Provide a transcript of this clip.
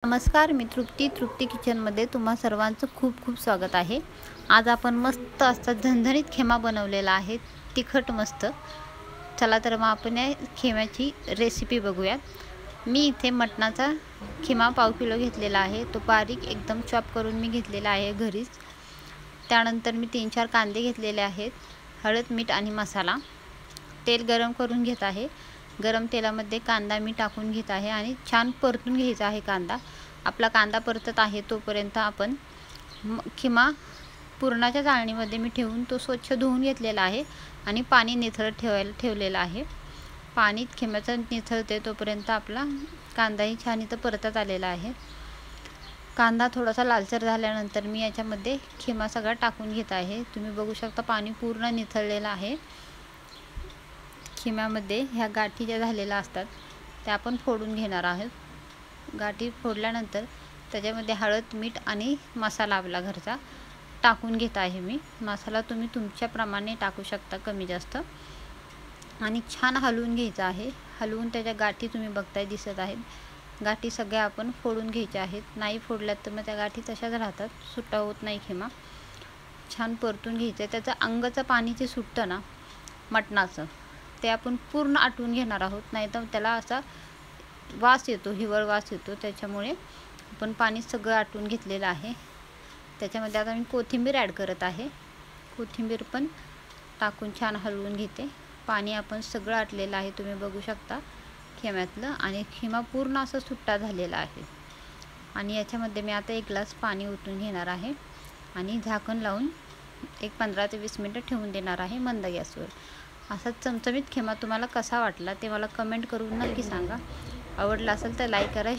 नमस्कार, मी तृप्ती किचनमध्ये तुम्हा सर्वांचं खूप खूप स्वागत आहे। आज आपण मस्त असा झणझणीत खिमा बनवलेला आहे, तिखट मस्त। चला तर मग आपण या खिम्याची रेसिपी बघूयात। मी इथे मटणाचा खिमा पाव किलो घेतलेला आहे, तो बारीक एकदम चॉप करून मी घेतलेला आहे घरीच। त्यानंतर मी 3-4 कांदे घेतलेले आहेत, हळद, मीठ आणि मसाला। तेल गरम करून घेत आहे। गरम तेलामध्ये कांदा मी टाकून घेत आहे आणि छान परतून घ्यायचा आहे कांदा। आपला कांदा परतत आहे तोपर्यंत आपण खिमा पुरणाच्या चाळणीमध्ये मी ठेवून तो स्वच्छ धुवून घेतलेला आहे आणि पाणी निथळत ठेवलेलं आहे। पाणी खिम्याचं निथळते तोपर्यंत आपला कांदाही छान इथं परतत आलेला आहे। कांदा थोडासा लालसर झाल्यानंतर मी याच्यामध्ये खिमा सगळा टाकून घेत आहे। तुम्ही बघू शकता पाणी पूर्ण निथळलेलं आहे। खिम्यामध्ये ह्या गाठी ज्या झालेल्या असतात त्या आपण फोडून घेणार आहोत। गाठी फोडल्यानंतर त्याच्यामध्ये हळद, मीठ आणि मसाला आपला घरचा टाकून घेत आहे मी। मसाला तुम्ही तुमच्या प्रमाणे टाकू शकता, कमी जास्त। आणि छान हलवून घ्यायचं आहे। हलवून त्याच्या गाठी तुम्ही बघताय दिसत आहेत। गाठी सगळ्या आपण फोडून घ्यायच्या आहेत। नाही फोडल्यात तर मग त्या गाठी तशाच राहतात, सुट्टा होत नाही खिमा। छान परतून घ्यायचं। त्याचं अंगाचं पाणी जे सुटतं ना मटणाचं, ते आपण पूर्ण आटवून घेणार आहोत, नाहीतर त्याला असा वास येतो, हिरवळ वास येतो। त्याच्यामुळे आपण पाणी सगळं आटवून घेतलेलं आहे। त्याच्यामध्ये आता मी कोथिंबीर ॲड करत आहे। कोथिंबीर पण टाकून छान हलवून घेते। पाणी आपण सगळं आटलेलं आहे, तुम्ही बघू शकता खिम्यातलं। आणि खिमा पूर्ण असा सुट्टा झालेला आहे। आणि याच्यामध्ये मी आता 1 ग्लास पाणी ओतून घेणार आहे आणि झाकण लावून एक 15 ते 20 मिनिटं ठेवून देणार आहे मंद गॅसवर। असा चमचमीत खिमा तुम्हाला कसा वाटला ते मला कमेंट करून नक्की सांगा। आवडला असेल तर लाईक करा।